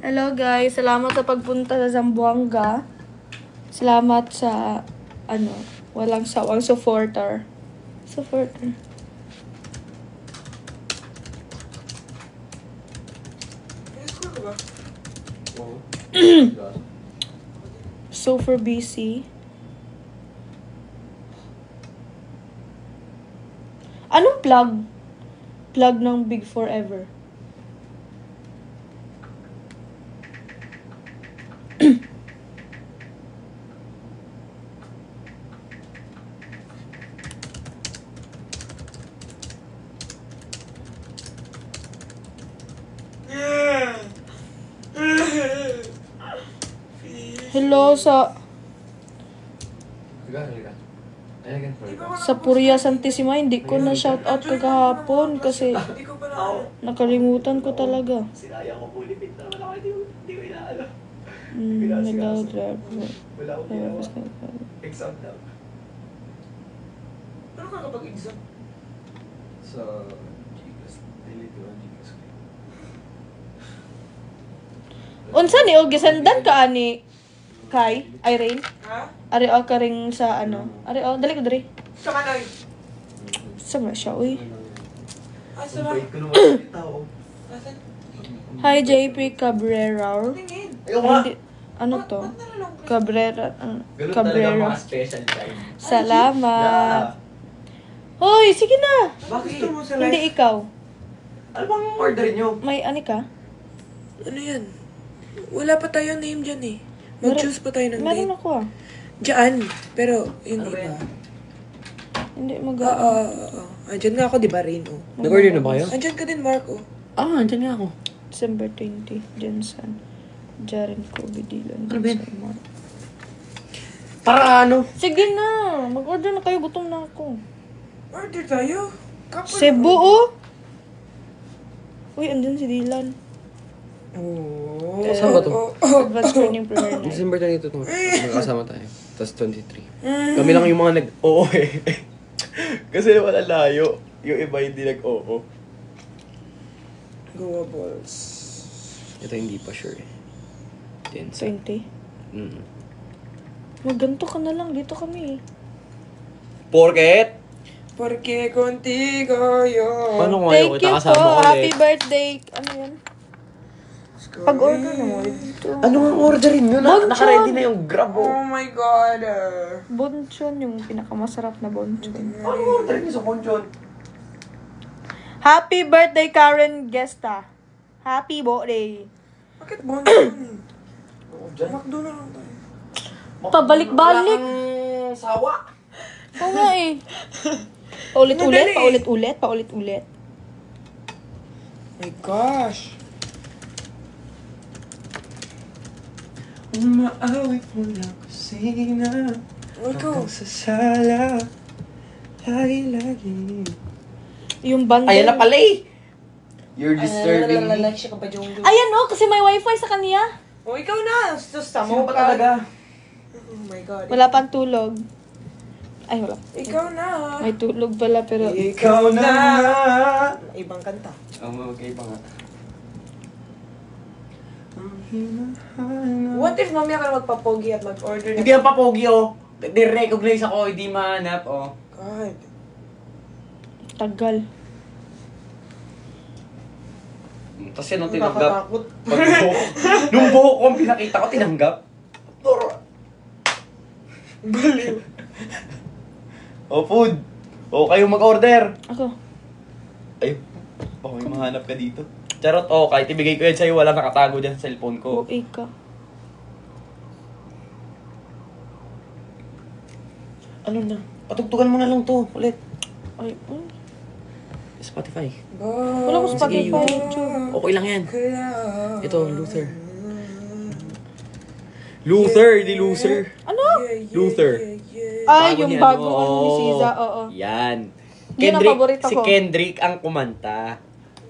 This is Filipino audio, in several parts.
Hello guys, salamat sa pagpunta sa Zamboanga. Salamat sa walang sawang supporter. Super busy. Anong plug? Plug ng Big Forever. Hello sa Puria Santissima, hindi ko na shoutout kagahapon kasi nakalimutan ko talaga. Sinaya ko po, lipit na naman ako, hindi ko inaalam. Hello, driver. Wala ko ginawa. Exam daw. Ano ka kapag exam? Sa Gcash. Delete ko ang Gcash ko. Unsa ni og gisendan ka ani kay Irene? Ha? Ari o ka ring sa Ari o dali ko diri. Sa manoy. Sama siya uy. Asa ba? Wait ko naman yung tao. Asan? Hi JP Cabrera. Tingin. Ayaw nga! Hindi, ano to? Ba't nalalong ka? Cabrera. Ganun talaga Cabrera. mga special time. Salamat. Hoy, sige na. Bakit gusto mo sa Hindi live? ikaw. Ano bang orderin nyo? May ani ka? Ano yan? Wala pa tayo name dyan eh. Mag-choose pa tayo ng Meron name. ako ah. Diyan. Pero, yun Ano ba iba. yan? Hindi Oo, mag oo. Andyan nga ako, di ba, Rain? Oh. Nag-order na ba kayo? Andyan ka din, Mark, oh. Andyan nga ako. December 20, Jensen. Jaren Kobe Dylan. Ano ba yan? Jensen, Para ano? Sige na. Mag-order na kayo. Gutom na ako. Order tayo. Couple. Cebu oh. Uy, andun si Dylan. Oh. Saan ba to? Advanced training prayer night. December 22 to. Magkasama tayo. Tapos 23. Kami lang yung mga nag-oo eh. Kasi wala layo. Yung iba hindi nag-oo. Goa balls. Ito hindi pa sure eh. 20. Mm. Magganto ka na lang. Dito kami. Porket? Porque contigo yo. Paano kung ayaw Thank kita you kasama po. ulit? Happy birthday. Ano yan? Pag-order na mo. Dito. Ano ang orderin nyo? Bonchon! Naka-ready na yung grab oh. Oh my God. Bonchon. Yung pinakamasarap na bonchon. Ano orderin nyo sa Bonchon? Happy birthday, Karen Gesta. Happy birthday. Bakit bonjon? Oo, dyan. Makdo na lang tayo. Pabalik-balik. Wala kang sawa. Oo nga eh. Paulit-ulit, paulit-ulit, paulit-ulit. My gosh. Umaawit mula kusina. Ikaw. Sa sala. Lagi-lagi. Yung bundle. Ayan na pala eh. You're disturbing me. Siya ka pa dyan. Ayan oh, kasi may wifi sa kanya. Oh, ikaw na. Susta Sino mo ba talaga? Oh my God. Wala pang tulog. Ay, wala. Ikaw na. May tulog pala pero... Ikaw na. Ibang kanta. Oo, magkaiba nga. What if mamaya ka na magpapogi at mag-order Hindi ang papogi oh. Di-recognize ako, hindi mahanap oh. God. Tagal. Tapos yan ang tinanggap. Nakakatakot. Nung buhok ko ang pinakita ko, tinanggap. Baliw. O, food. O, kayong mag-order. Ako. Ay, baka may mahanap ka dito. Charot, kahit ibigay ko yan sa'yo, wala nakatago dyan sa cellphone ko. Uwi ka. Ano na? Patugtugan mo na lang to ulit. Ay, Spotify. wala ko Sige, Spotify. YouTube. Okay lang yan. Kaya. Ito, Luther. Luther, di loser. Ano? Luther. Ay, Bago yung ni bago ano, ano ni Siza, oo. Yan. Yun ang paborito Si ko. Kendrick ang kumanta.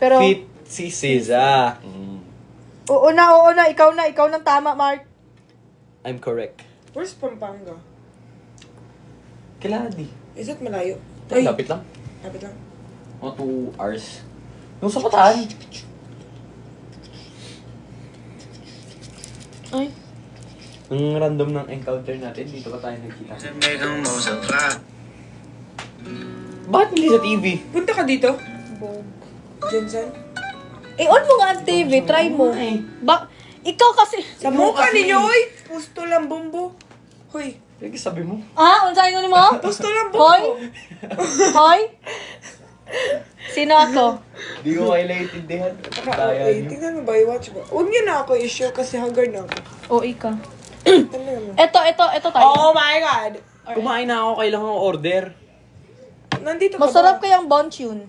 Pero, Fit si Siza. oo na, ikaw nang tama, Mark. I'm correct. Where's Pampanga? Kiladi. Is it malayo? Lapit lang. Lapit lang. O 2 hours. Yung sa Bataan. Ay. Ang random ng encounter natin, dito pa tayo nagkita. Bakit hindi sa TV? Punta ka dito. Jensen. On mo nga ang TV, try mo. Ikaw kasi... Sa mukha ninyo, oy! Pusto lang bumbo. Hoy. Sige, sabi mo. Unsay ko nimo? Pusto lang bumbo. Hoy? Hoy? Sino ako? Di ko kayo naiintindihan. Okay, tingnan mo ba? I-watch ba? Huwag niyo na ako i-show kasi haggard na ako. O, ika. Ano naman? Ito tayo. Oh my God! Kumain na ako, kailangan ko order. Nandito ka Masarap ba? kayang bonchun.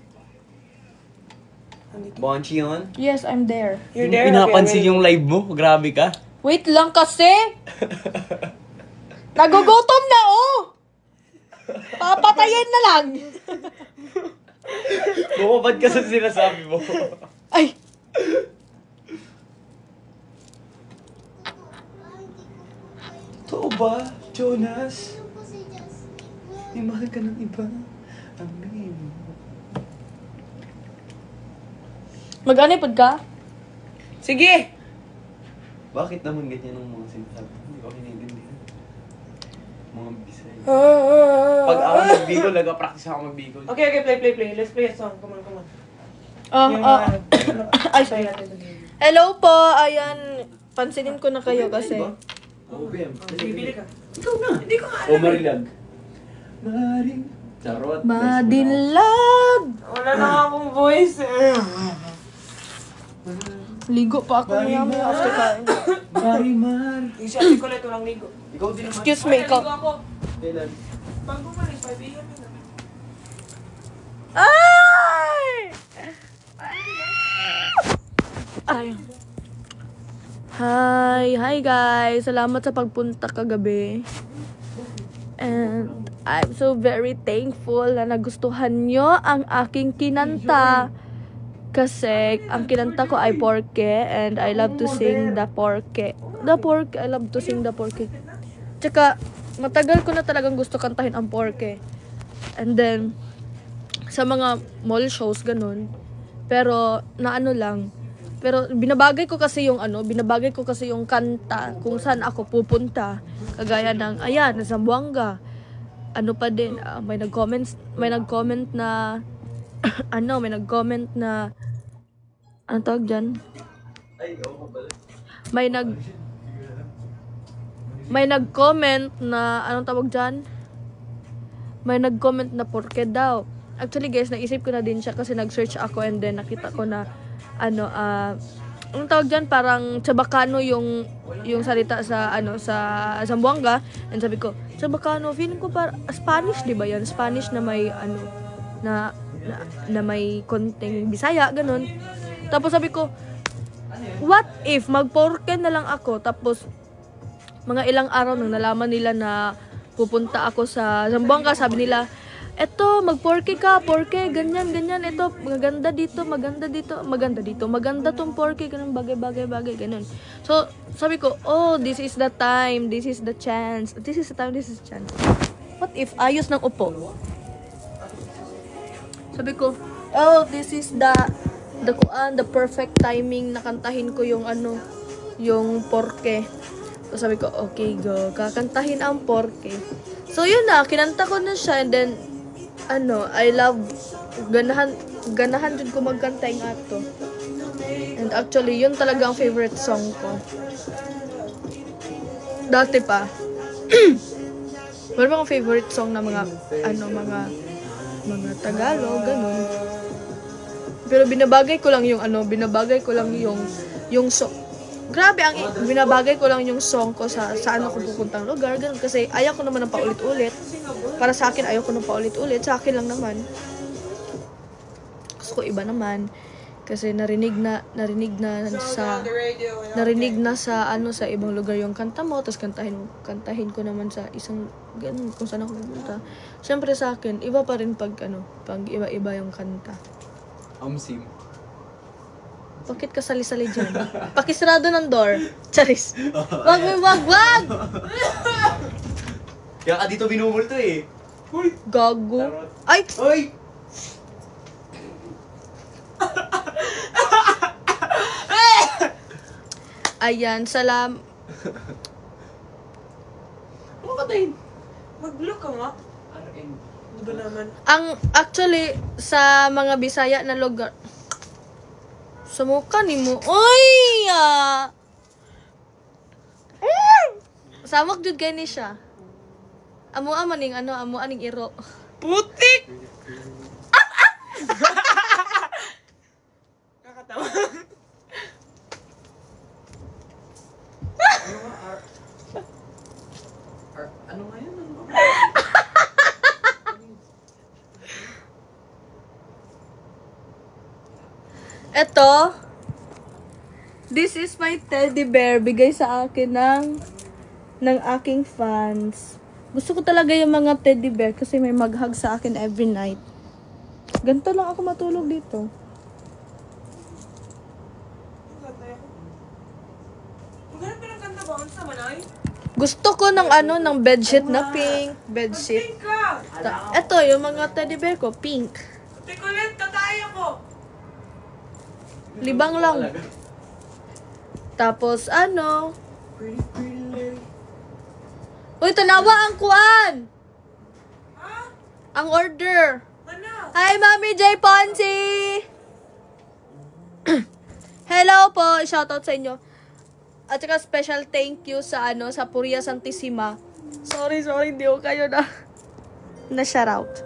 Nandito. Bonchi yun? Yes, I'm there. You're there? Pinapansin Okay, yung live mo. Grabe ka. Wait lang kasi. Nagugutom na, oh! Papatayin na lang. Bumabad ka sa sinasabi mo. Ay! Totoo ba, Jonas? May mahal ka ng iba. Amen. Mag-anipod ka? Sige! Bakit naman ganyan ang mga sinasabi? Hindi ko kiniintindihan. Mga bisay. Pag ako mag-bigol, nag-practice ako mag-bigol. Okay, play. Let's play a song. Come on. Ay, sorry. Hello po, ayan. Pansinin ko na kayo kasi. Oo, Bem. Bibili ka. Ikaw na. Hindi ko O Marilag. Charot. Madinlag! Wala na nga akong voice. Ligo pa ako maya after kain. Marimar. Yung si Ate Colette, walang ligo. Ikaw din naman. Excuse me, ikaw. Ligo ako. Kailan? Pag bumalik, 5 a.m. na. Ay! Ay. Hi guys. Salamat sa pagpunta kagabi. And I'm so very thankful na nagustuhan nyo ang aking kinanta. Kasi ang kinanta ko ay Porke and I love to sing the Porke. I love to sing the Porke. Tsaka, matagal ko na talagang gusto kantahin ang Porke. And then, sa mga mall shows, ganun. Pero, Pero, binabagay ko kasi yung kanta kung saan ako pupunta. Kagaya ng, ayan, sa Zamboanga. Ano pa din, may nag-comment na, ano tawag dyan? May nag-comment na, anong tawag dyan? May nag-comment na Porke daw. Actually guys, naisip ko na din siya kasi nag-search ako and then nakita ko na, anong tawag dyan? Parang Chabacano yung salita sa, sa Zamboanga. And sabi ko, Chabacano, feeling ko para Spanish, di ba yan? Spanish na may, na may konting Bisaya, ganun. Tapos sabi ko, what if mag-Porke na lang ako? Tapos, mga ilang araw nang nalaman nila na pupunta ako sa Zamboanga, sabi nila, eto, mag-Porke ka, Porke, ganyan, eto, maganda tong Porke, ganun, bagay, ganun. So, sabi ko, oh, this is the time, this is the chance. What if ayos ng upo? Sabi ko, oh, this is the perfect timing na kantahin ko yung Porke. So sabi ko, okay, go. Kakantahin ang Porke. So yun na, kinanta ko na siya and then I love ganahan din ko magkanta yung ato. And actually, yun talaga ang favorite song ko. Dati pa. Wala bang favorite song na mga Tagalog, ganun. Pero binabagay ko lang yung song. Grabe, binabagay ko lang yung song ko sa saan ako pupuntang lugar, ganun. Kasi ayaw ko naman ng paulit-ulit. Para sa akin, ayaw ko ng paulit-ulit. Sa akin lang naman. Gusto ko iba naman. Kasi narinig na sa ibang lugar yung kanta mo, tapos kantahin ko naman sa isang ganun kung saan ako pupunta. Siyempre sa akin, iba pa rin pag iba-iba yung kanta. Sim. Bakit ka sali-sali dyan? Pakisarado ng door. Charis. Wag! Kaya ka dito binumulto eh. Gago. Ay! Hoy! Ayan, Ano patayin? Mag-block ka nga. RM. Ano ba naman? Ang actually sa mga Bisaya na lugar sumuka ni mo. Oy! Samok jud kay ni siya. Amo maning ano, amo aning iro. Putik! Kakatawa. Ano nga? Ano nga yun? Ano nga? Eto, this is my teddy bear. Bigay sa akin ng aking fans. Gusto ko talaga yung mga teddy bear kasi may mag-hug sa akin every night. Ganito lang ako matulog dito. Maghanap ka ng kanta ba? Ano sa manay? Gusto ko ng ano, ng bedsheet na pink. Bedsheet. Pink ka! Eto, yung mga teddy bear ko, pink. Tikulit, tatay ako! Libang lang. Tapos, ano? Uy, tanawa ang kuan! Ha? Ang order. Ano? Hi, Mami J. Ponzi! Hello po, shoutout sa inyo. At saka special thank you sa ano, sa Puria Santissima. Sorry, hindi ko kayo na shoutout.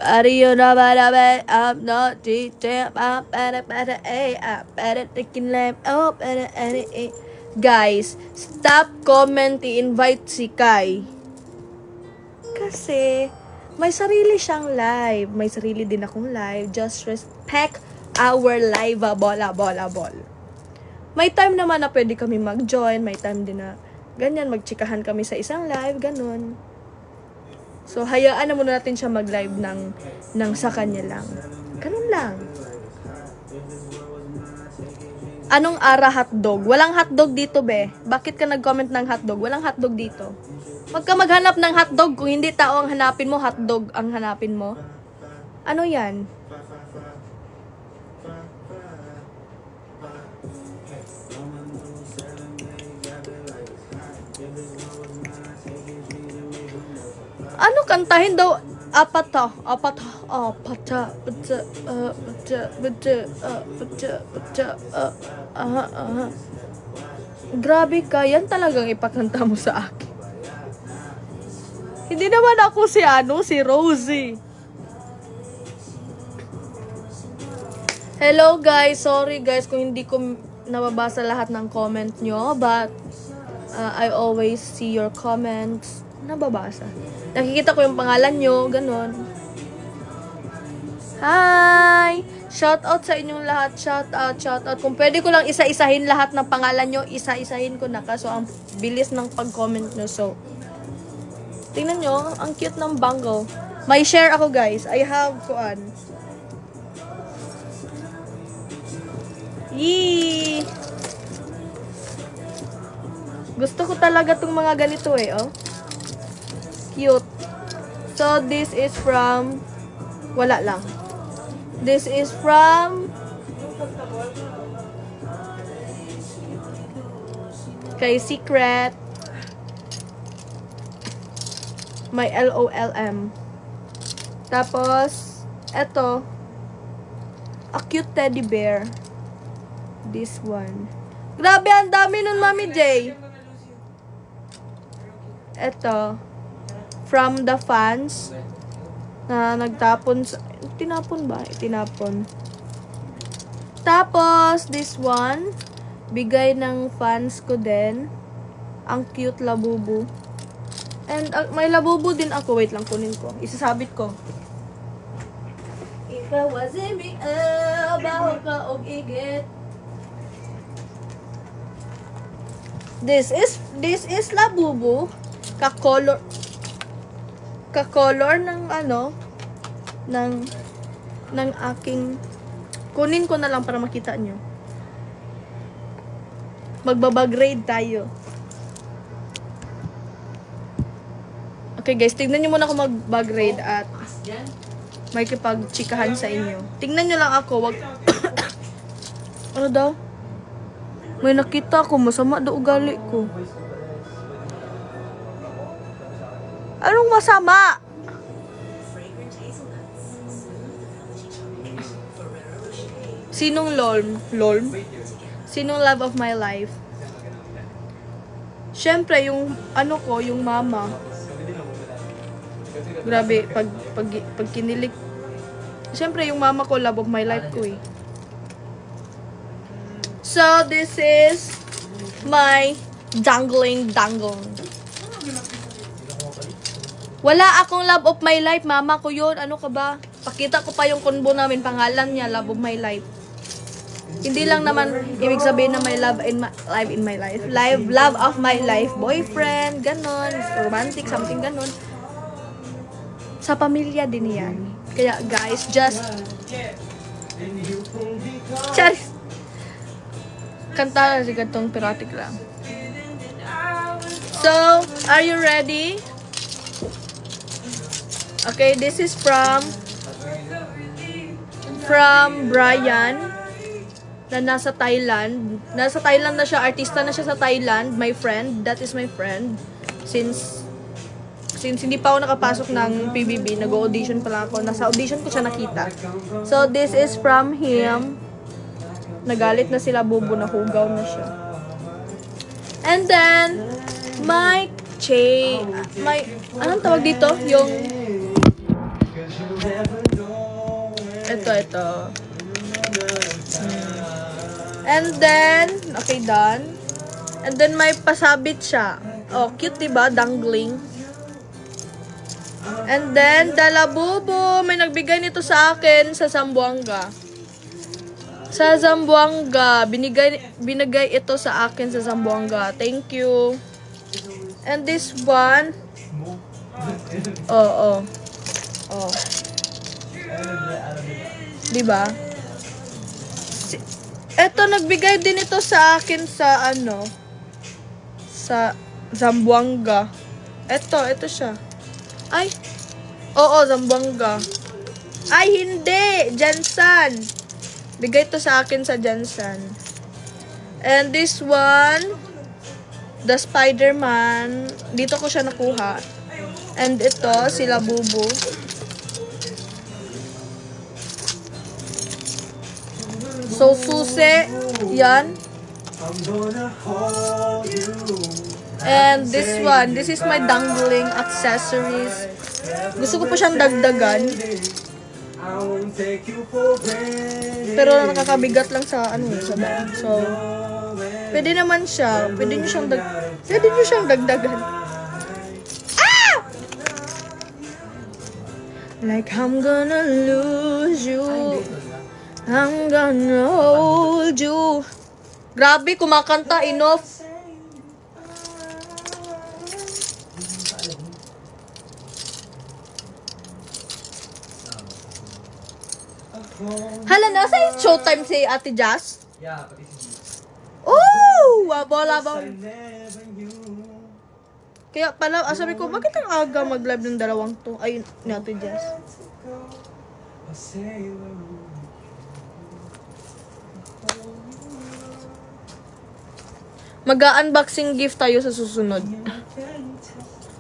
But you know what I mean, I'm not detail, I'm better, I'm better thinking lame, oh, better, Guys, stop comment, i-invite si Kai. Kasi, may sarili siyang live. May sarili din akong live. Just respect our live, bola. May time naman na pwede kami mag-join. May time din na ganyan, magchikahan kami sa isang live, ganun. So, hayaan na muna natin siya mag-live ng sa kanya lang. Ganun lang. Anong ara hotdog? Walang hotdog dito, be. Bakit ka nag-comment ng hotdog? Walang hotdog dito. Wag ka maghanap ng hotdog. Kung hindi tao ang hanapin mo, hotdog ang hanapin mo. Ano yan? Ano kantahin daw? Apata. Grabe ka, yan talagang ipakanta mo sa akin. Hindi naman ako si Rosie. Hello guys, sorry guys kung hindi ko nababasa lahat ng comment nyo, but I always see your comments. Nababasa. Nakikita ko yung pangalan nyo, ganun. Hi! Shout out sa inyong lahat. Shout out. Kung pwede ko lang isa-isahin lahat ng pangalan nyo, isa-isahin ko na. Kaso ang bilis ng pag-comment nyo. So, tingnan nyo, ang cute ng bango. May share ako guys. I have kuan. Yee! Gusto ko talaga tong mga ganito eh, oh. Cute. So, this is from... Wala lang. This is from... Kay Secret. May LOLM. Tapos, eto. A cute teddy bear. This one. Grabe, ang dami nun, Mami J. Eto. From the fans na nagtapon sa... Tinapon ba? Tinapon. Tapos, this one, bigay ng fans ko din. Ang cute labubu. And may labubu din ako. Wait lang, kunin ko. Isasabit ko. If I wasn't me, baho ka og igit. This is labubu. Ka-color ng ano, ng aking, kunin ko na lang para makita nyo. Magbabag-grade tayo. Okay guys, tignan nyo muna ako mag-grade at may kipag-chikahan sa inyo. Tingnan nyo lang ako, wag... Ano daw? May nakita ko, masama daw ugali ko. Anong masama? Sinong lol? Lol? Sinong love of my life? Siyempre, yung ano ko, yung mama. Grabe, pag kinilig. Siyempre, yung mama ko, love of my life ko eh. So, this is my dangling. Wala akong love of my life, mama ko yun. Ano ka ba? Pakita ko pa yung combo namin, pangalan niya, love of my life. Hindi lang naman ibig sabihin na may love in my life. Love of my life, boyfriend, ganon, romantic, something ganon. Sa pamilya din yan. Kaya guys, just kanta na si gatong pirotic lang. So, are you ready? Okay, this is from Brian na nasa Thailand. Nasa Thailand na siya, artista na siya sa Thailand. My friend, that is my friend. Since hindi pa ako nakapasok ng PBB, nag-audition pala ako. Nasa audition ko siya nakita. So, this is from him. Nagalit na sila, bubo, nahugaw na siya. And then, anong tawag dito? Yung, ito. And then, okay, done. And then, may pasabit siya. Oh, cute, diba? Dangling. And then, Dalabubo, may nagbigay nito sa akin sa Zamboanga. Sa Zamboanga, binigay ito sa akin sa Zamboanga. Thank you. And this one, oh. Diba? Eto, nagbigay din ito sa akin sa sa Zamboanga. Ito siya. Ay, oo, Zamboanga. Ay, hindi! Jansan. Bigay ito sa akin sa Jansan. And this one, the Spider-Man. Dito ko siya nakuha. And ito, sila Bubu. So, susi. Yan. And this one, this is my dangling accessories. Gusto ko pa siyang dagdagan. Pero nakakabigat lang sa sa bag. So, pwede naman siya. Pwede nyo siyang dagdagan. Ah! Like I'm gonna lose you. I'm gonna hold you. Grabe, kumakanta, enough. Hala, nasa yung showtime si Ate Jazz? Yeah, Oh! Wabol. Kaya pala, sabi ko, bakit ang aga mag-live ng dalawang to? Ayun, ni Ate Jazz. Mag-unboxing gift tayo sa susunod.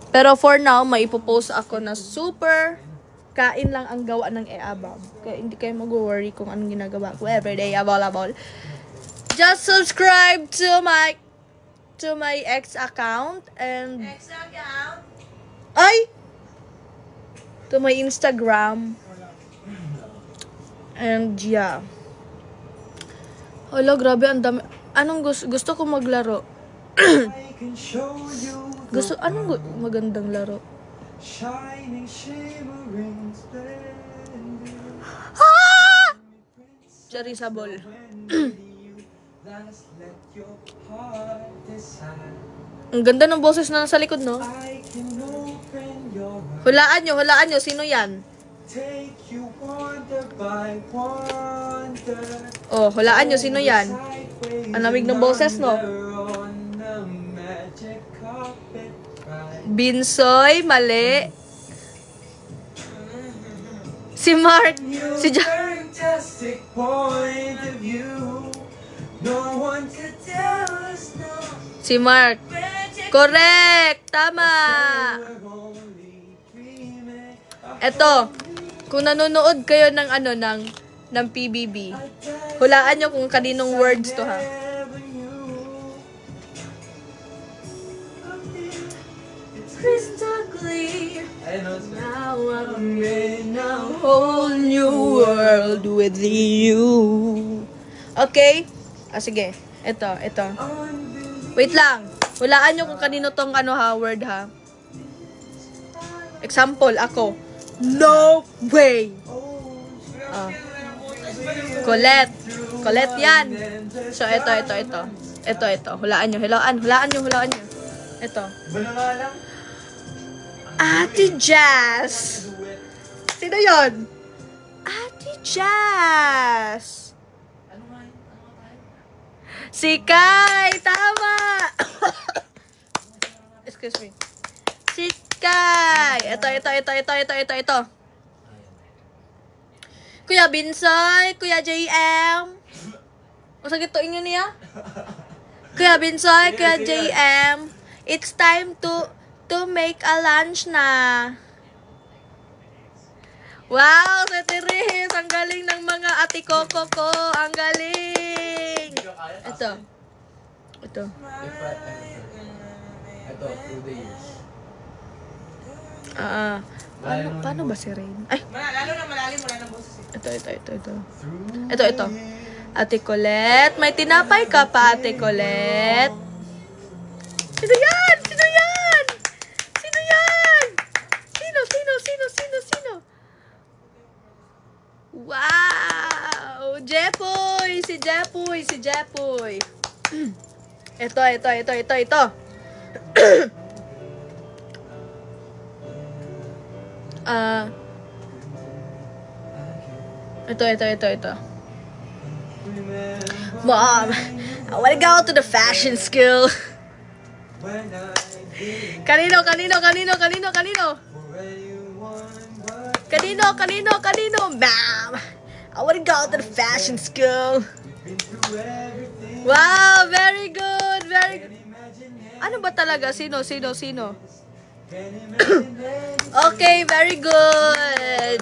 Pero for now, may ipopost ako na super kain lang ang gawa ng eabab. Kaya hindi kayo mag-worry kung anong ginagawa ko everyday. Abol. Just subscribe to my X account and to my Instagram. And yeah. Hala, grabe, ang dami. Anong gusto ko maglaro? Anong magandang laro? Cherry Sabol. Ang ganda ng boses na nasa likod, no? Hulaan nyo, sino yan? Oh, hulaan nyo, sino yan? Ang lamig ng boses, no? Binsoy, mali. Si Mark, si Si Mark. Correct! Tama! Eto, kung nanonood kayo ng ng PBB, hulaan nyo kung kaninong words to, ha? Crystal clear. Now I'm in a whole new world with you. Okay? Sige. Ito. Wait lang. Hulaan nyo kung kanino tong word, ha? Example, ako. No way! Colette yan. So, ito. Hulaan nyo. Ito. Ate Jazz. Sino yon? Ate Jazz. Si Kai. Tama. Excuse me. Si Kai. Ito. Kuya Binsoy. Kuya JM. O sa gito inyo niya? Kuya Binsoy. Kuya JM. It's time to make a lunch na. Wow, Setiris, ang galing ng mga ate Coco ko. Ang galing. Ito. Ito, through the years. Paano ba si Rain? Ay, Lalo na malalim, wala ng boses. Ito. Ate Colette, may tinapay ka pa, Ate Colette? Sino yan? Wow! Jepoy! Si Jepoy! Ito. Ito. Mom, I wanna go to the fashion school. Kanino? Ma'am, I wanna go to the fashion school. Wow, very good. Ano ba talaga? Sino? Okay, very good.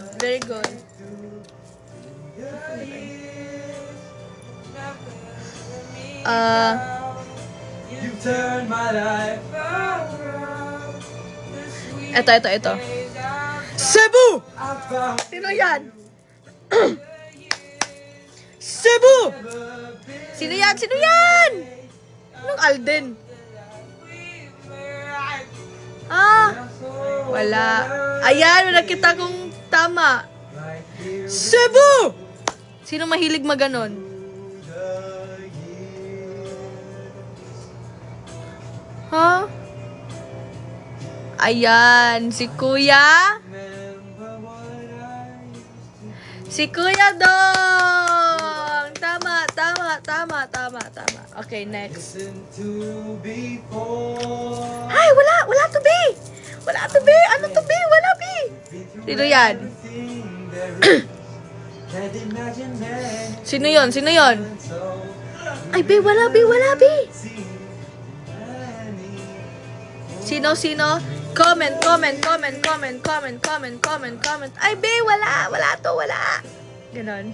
Ito. Cebu! Sino yan? Cebu! Sino yan? Anong Alden? Wala. Ayan, nakita kong tama. Cebu! Sino mahilig maganon? Ayan, si Kuya. Si Kuya Dong. Tama. Okay, next. Ay, wala to be. Ano to be? Wala be. Sino yan? Sino yon? Ay, be, wala be. Sino? Comment. Ay, be, wala to. Ganon.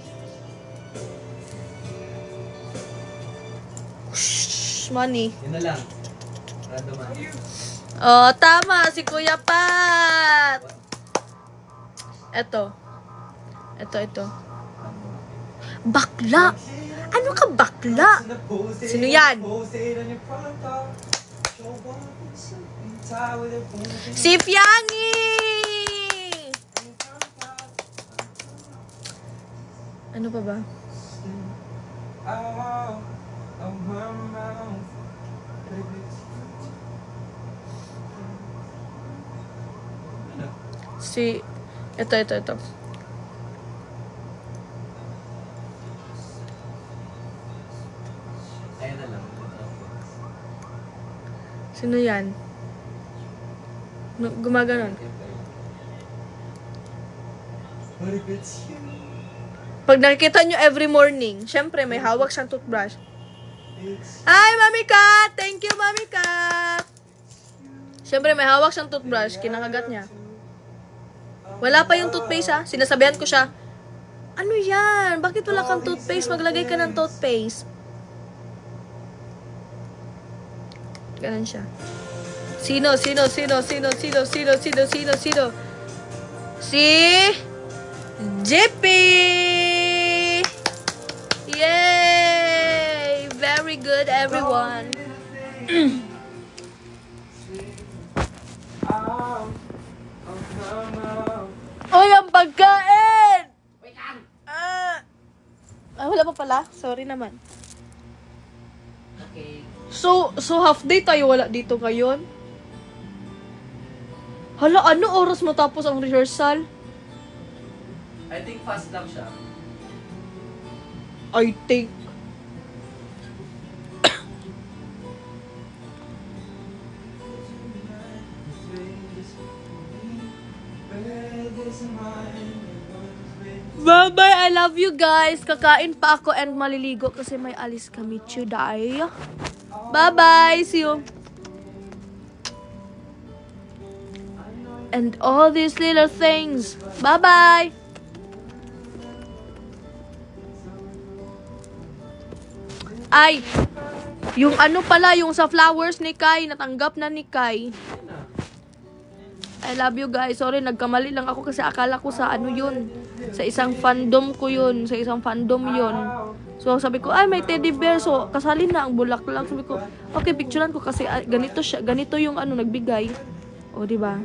Shh, money. Yun na lang. Random. Oh, tama, si Kuya Pat. Ito. Bakla. Ano ka bakla? Sino yan? Si Fiangi! Ano pa ba? Ito. Ayan na lang. Sino yan? Gumaganon. What if it's you? Pag nakikita nyo every morning, syempre may hawak siyang toothbrush. Ay, Mami Kat! Thank you, Mami Kat! Siyempre, may hawak siyang toothbrush. Kinakagat niya. Wala pa yung toothpaste, ha? Sinasabihan ko siya, ano yan? Bakit wala kang toothpaste? Maglagay ka ng toothpaste. Ganun siya. Sino? Si JP! Yay! Very good, everyone. Oy, ang pagkain! Wala pa pala. Sorry naman. Okay. So half day tayo wala dito ngayon? Hala, ano oras matapos ang rehearsal? I think fast lang siya. I think. Bye-bye! I love you guys! Kakain pa ako and maliligo kasi may alis kami today. Bye-bye! See you! And all these little things. Bye-bye! Ay! Yung ano pala, yung sa flowers ni Kai, natanggap na ni Kai. I love you guys. Sorry, nagkamali lang ako kasi akala ko sa ano yun. Sa isang fandom ko yun. Sa isang fandom yun. So, sabi ko, ay, may teddy bear. So, kasali na ang bulaklak. Sabi ko, okay, picturean ko kasi ganito siya. Ganito yung ano, nagbigay. O, diba?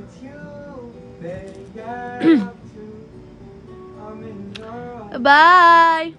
Bye!